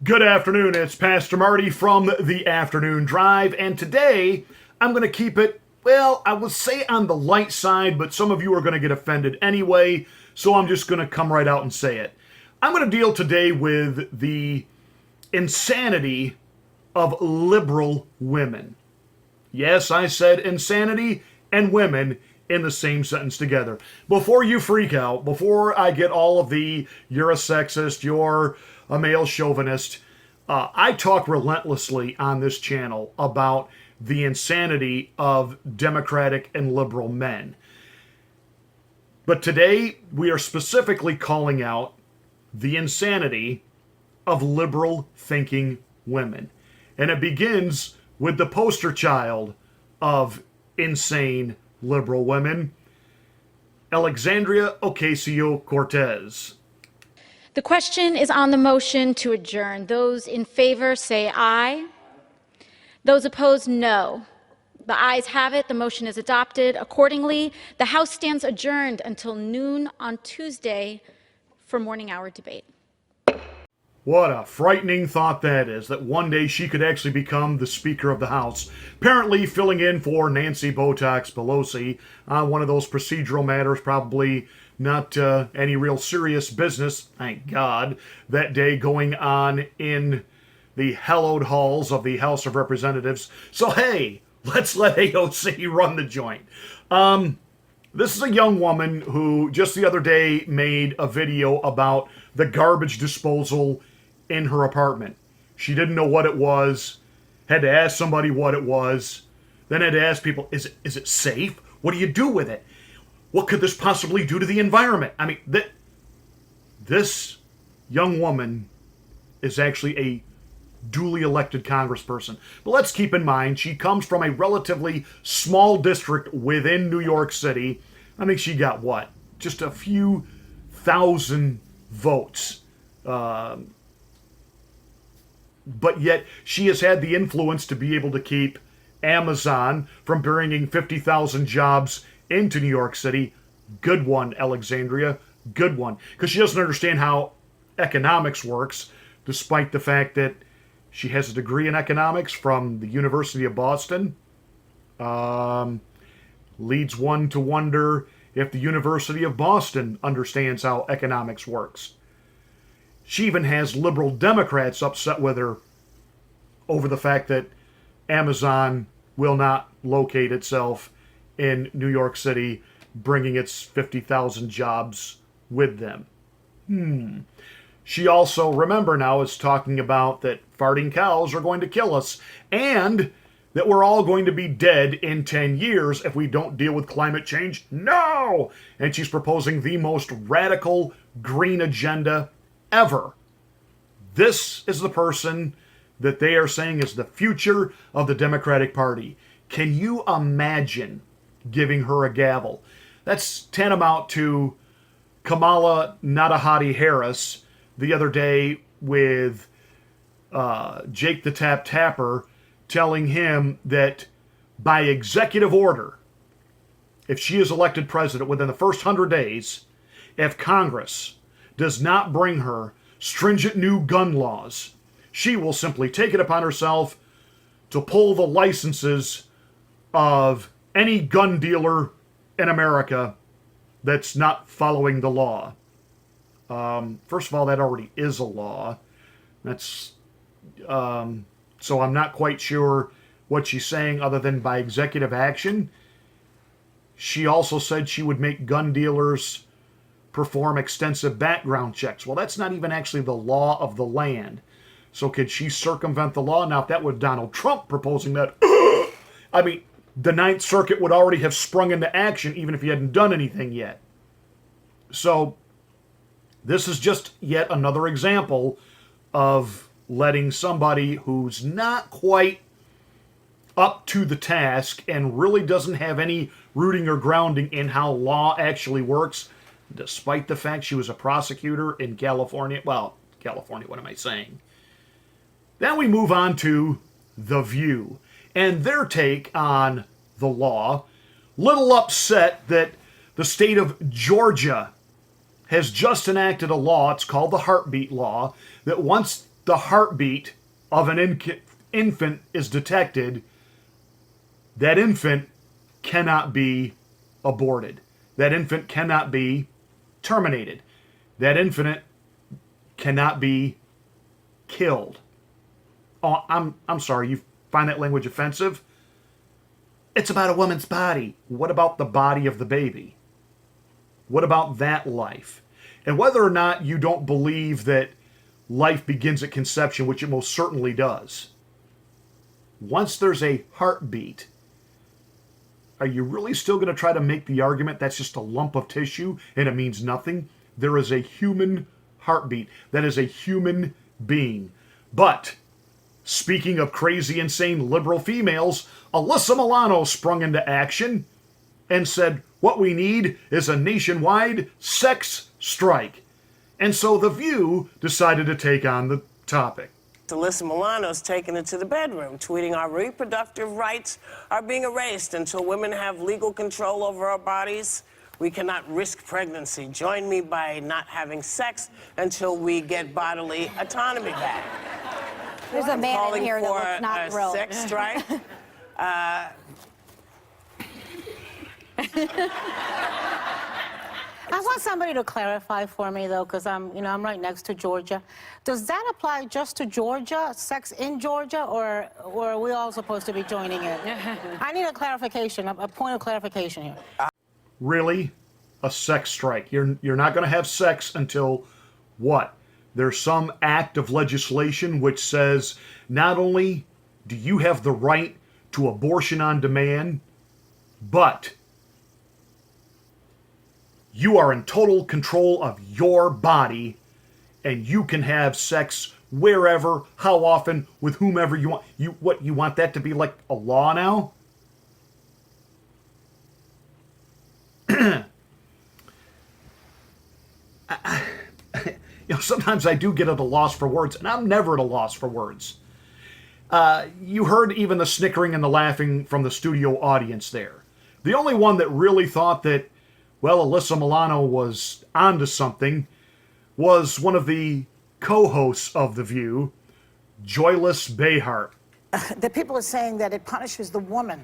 Good afternoon, it's Pastor Marty from the Afternoon Drive, and today I'm going to keep it, well, I would say on the light side, but some of you are going to get offended anyway, so I'm just going to come right out and say it. I'm going to deal today with the insanity of liberal women. Yes, I said insanity and women in the same sentence together. Before you freak out, before I get all of the you're a sexist, you're a male chauvinist, I talk relentlessly on this channel about the insanity of Democratic and liberal men. But today we are specifically calling out the insanity of liberal thinking women. And it begins with the poster child of insane liberal women, Alexandria Ocasio-Cortez. The question is on the motion to adjourn. Those in favor say aye. Those opposed, no. The ayes have it. The motion is adopted. Accordingly, the House stands adjourned until noon on Tuesday for morning hour debate. What a frightening thought that is, that one day she could actually become the Speaker of the House. Apparently filling in for Nancy Botox Pelosi on one of those procedural matters, probably not any real serious business, thank God, that day going on in the hallowed halls of the House of Representatives. So hey, let's let AOC run the joint. This is a young woman who just the other day made a video about the garbage disposal in her apartment. She didn't know what it was, had to ask somebody what it was, then had to ask people, is it safe? What do you do with it? What could this possibly do to the environment? I mean, this young woman is actually a duly elected congressperson. But let's keep in mind, she comes from a relatively small district within New York City. I think she got what? Just a few thousand votes. But yet she has had the influence to be able to keep Amazon from bringing 50,000 jobs into New York City. Good one, Alexandria. Good one. Because she doesn't understand how economics works, despite the fact that she has a degree in economics from the University of Boston. Leads one to wonder if the University of Boston understands how economics works. She even has liberal Democrats upset with her over the fact that Amazon will not locate itself in New York City, bringing its 50,000 jobs with them. She also, remember now, is talking about that farting cows are going to kill us and that we're all going to be dead in 10 years if we don't deal with climate change. No! And she's proposing the most radical green agenda ever. This is the person that they are saying is the future of the Democratic Party. Can you imagine giving her a gavel? That's tantamount to Kamala Nadahati Harris the other day with Jake the Tap Tapper telling him that by executive order, if she is elected president within the first 100 days, if Congress does not bring her stringent new gun laws, she will simply take it upon herself to pull the licenses of any gun dealer in America that's not following the law. First of all, that already is a law. That's so I'm not quite sure what she's saying other than by executive action. She also said she would make gun dealers perform extensive background checks. Well, that's not even actually the law of the land. So could she circumvent the law? Now, if that was Donald Trump proposing that, I mean, the Ninth Circuit would already have sprung into action even if he hadn't done anything yet. So this is just yet another example of letting somebody who's not quite up to the task and really doesn't have any rooting or grounding in how law actually works, despite the fact she was a prosecutor in California. Well, California, what am I saying? Then we move on to The View and their take on the law. Little upset that the state of Georgia has just enacted a law, it's called the Heartbeat Law, that once the heartbeat of an infant is detected, that infant cannot be aborted. That infant cannot be terminated. That infant cannot be killed. Oh, I'm sorry, you find that language offensive? It's about a woman's body. What about the body of the baby? What about that life? And whether or not you don't believe that life begins at conception, which it most certainly does, once there's a heartbeat, are you really still going to try to make the argument that's just a lump of tissue and it means nothing? There is a human heartbeat. That is a human being. But speaking of crazy, insane, liberal females, Alyssa Milano sprung into action and said, what we need is a nationwide sex strike. And so The View decided to take on the topic. Alyssa Milano's taken it to the bedroom, tweeting our reproductive rights are being erased until women have legal control over our bodies. We cannot risk pregnancy. Join me by not having sex until we get bodily autonomy back. There's a man Calling in here that for looks not a thrilled. sex strike. I want somebody to clarify for me, though, because I'm right next to Georgia. Does that apply just to Georgia, sex in Georgia, or are we all supposed to be joining it? I need a clarification, a point of clarification here. Really? A sex strike? You're not going to have sex until what? There's some act of legislation which says not only do you have the right to abortion on demand, but you are in total control of your body, and you can have sex wherever, how often, with whomever you want. You want that to be like a law now? Sometimes I do get at a loss for words, and I'm never at a loss for words. You heard even the snickering and the laughing from the studio audience there. The only one that really thought that, well, Alyssa Milano was onto something was one of the co-hosts of The View, Joyless Behart. The people are saying that it punishes the woman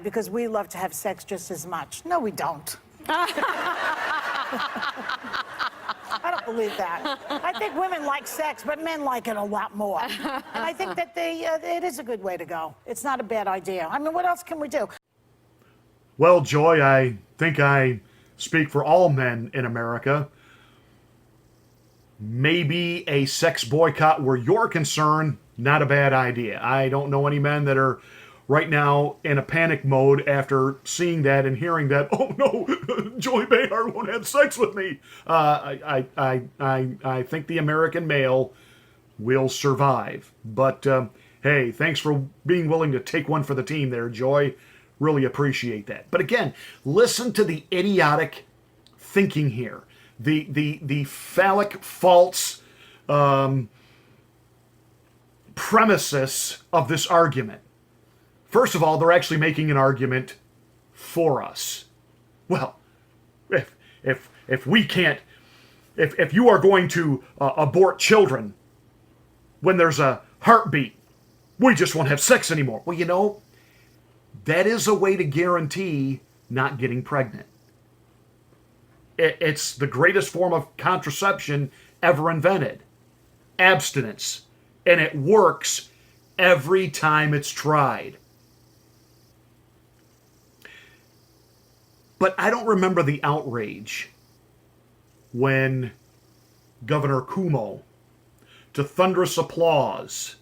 because we love to have sex just as much. No, we don't. I don't believe that. I think women like sex, but men like it a lot more. And I think that it is a good way to go. It's not a bad idea. I mean, what else can we do? Well, Joy, I think I speak for all men in America. Maybe a sex boycott where you're concerned, not a bad idea. I don't know any men that are right now in a panic mode after seeing that and hearing that, oh no, Joy Behar won't have sex with me. I think the American male will survive. But hey, thanks for being willing to take one for the team there, Joy. Really appreciate that. But again, listen to the idiotic thinking here. The phallic false premises of this argument. First of all, they're actually making an argument for us. Well, if we can't, if you are going to abort children when there's a heartbeat, we just won't have sex anymore. Well, that is a way to guarantee not getting pregnant. It's the greatest form of contraception ever invented. Abstinence. And it works every time it's tried. But I don't remember the outrage when Governor Cuomo, to thunderous applause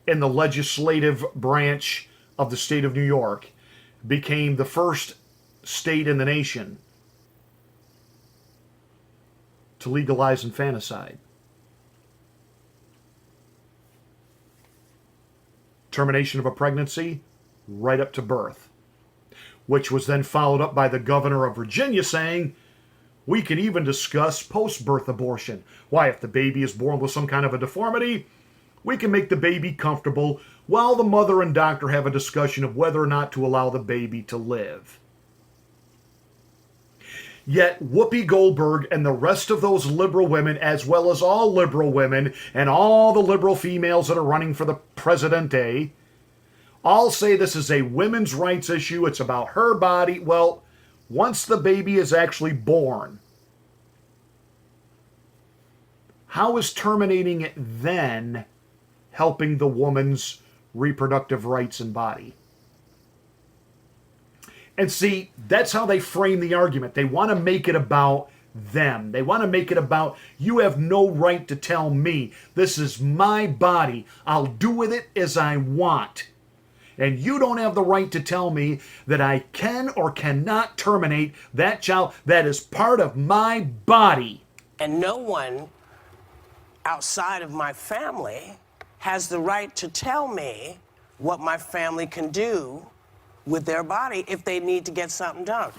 in the legislative branch of the state of New York, became the first state in the nation to legalize infanticide. Termination of a pregnancy right up to birth, which was then followed up by the governor of Virginia saying, we can even discuss post-birth abortion. Why, if the baby is born with some kind of a deformity, we can make the baby comfortable while the mother and doctor have a discussion of whether or not to allow the baby to live. Yet Whoopi Goldberg and the rest of those liberal women, as well as all liberal women and all the liberal females that are running for the presidente, all say this is a women's rights issue. It's about her body. Well, once the baby is actually born, how is terminating it then helping the woman's reproductive rights and body? And see, that's how they frame the argument. They want to make it about them. They want to make it about, you have no right to tell me. This is my body. I'll do with it as I want. And you don't have the right to tell me that I can or cannot terminate that child. That is part of my body. And no one outside of my family has the right to tell me what my family can do with their body if they need to get something done.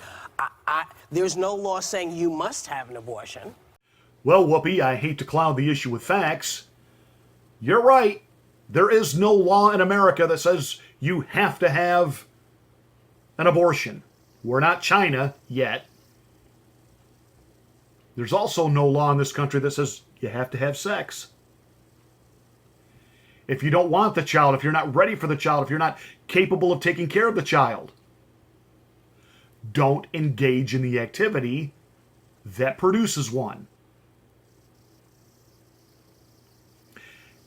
There's no law saying you must have an abortion. Well, Whoopi, I hate to cloud the issue with facts. You're right. There is no law in America that says you have to have an abortion. We're not China yet. There's also no law in this country that says you have to have sex. If you don't want the child, if you're not ready for the child, if you're not capable of taking care of the child, don't engage in the activity that produces one.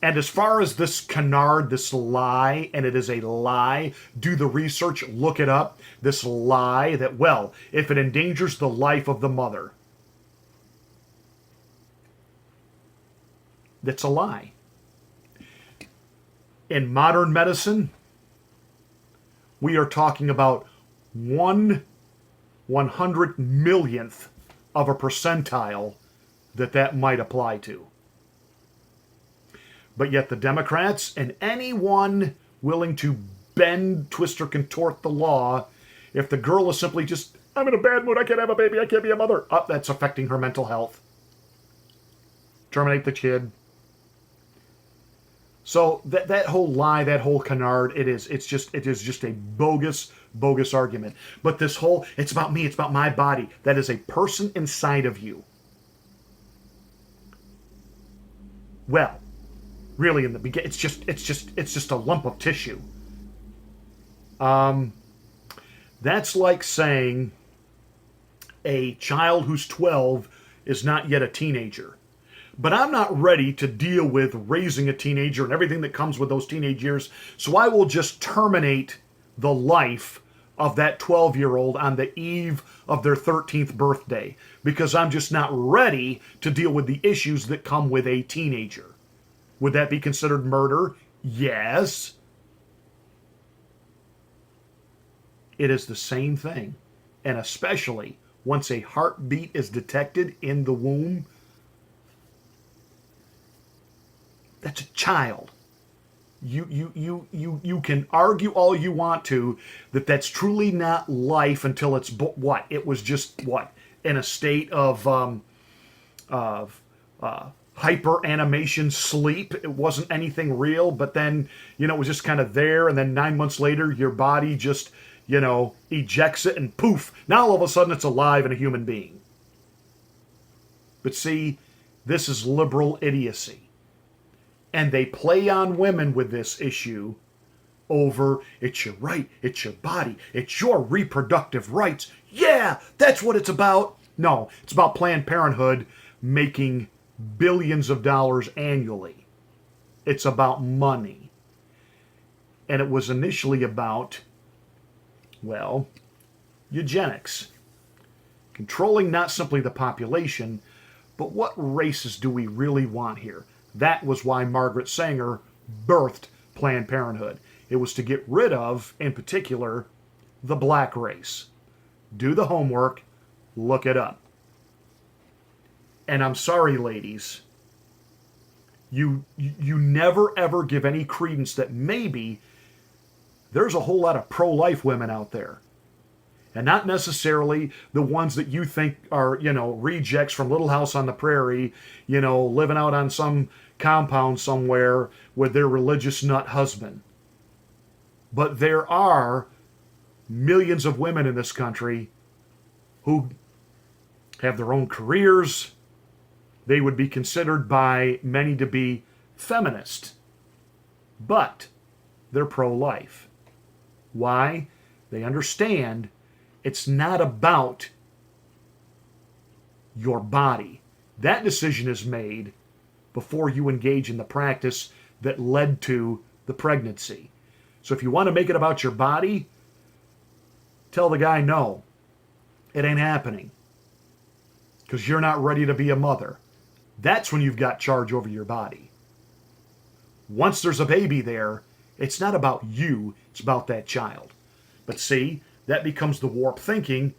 And as far as this canard, this lie, and it is a lie, do the research, look it up, this lie that, well, if it endangers the life of the mother, that's a lie. In modern medicine, we are talking about 1/100 millionth of a percentile that might apply to. But yet the Democrats and anyone willing to bend, twist, or contort the law, if the girl is simply just, I'm in a bad mood, I can't have a baby, I can't be a mother, that's affecting her mental health. Terminate the kid. So that whole lie, that whole canard, it is just a bogus argument. But this whole, it's about me, it's about my body, that is a person inside of you. Well, really in the beginning, it's just a lump of tissue. That's like saying a child who's 12 is not yet a teenager. But I'm not ready to deal with raising a teenager and everything that comes with those teenage years, so I will just terminate the life of that 12-year-old on the eve of their 13th birthday, because I'm just not ready to deal with the issues that come with a teenager. Would that be considered murder? Yes. It is the same thing. And especially once a heartbeat is detected in the womb, that's a child. You can argue all you want to that that's truly not life until it's what? It was just what? In a state of hyper animation sleep. It wasn't anything real, but then, it was just kind of there, and then 9 months later, your body just, ejects it, and poof, now all of a sudden it's alive and a human being. But see, this is liberal idiocy. And they play on women with this issue over, it's your right, it's your body, it's your reproductive rights. Yeah, that's what it's about. No, it's about Planned Parenthood making billions of dollars annually. It's about money. And it was initially about, well, eugenics. Controlling not simply the population, but what races do we really want here? That was why Margaret Sanger birthed Planned Parenthood. It was to get rid of, in particular, the black race. Do the homework, look it up. And I'm sorry, ladies, you never ever give any credence that maybe there's a whole lot of pro-life women out there. And not necessarily the ones that you think are, rejects from Little House on the Prairie, living out on some compound somewhere with their religious nut husband. But there are millions of women in this country who have their own careers. They would be considered by many to be feminist, but they're pro-life. Why? They understand it's not about your body. That decision is made before you engage in the practice that led to the pregnancy. So if you want to make it about your body, tell the guy no, it ain't happening, because you're not ready to be a mother. That's when you've got charge over your body. Once there's a baby there, it's not about you, it's about that child. But see, that becomes the warped thinking,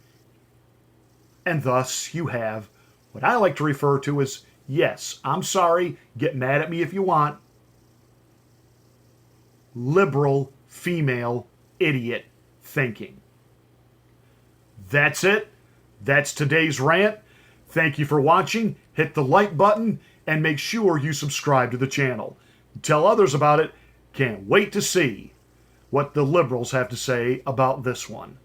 and thus you have what I like to refer to as, yes, I'm sorry, get mad at me if you want, liberal female idiot thinking. That's it. That's today's rant. Thank you for watching. Hit the like button and make sure you subscribe to the channel. Tell others about it. Can't wait to see what the liberals have to say about this one.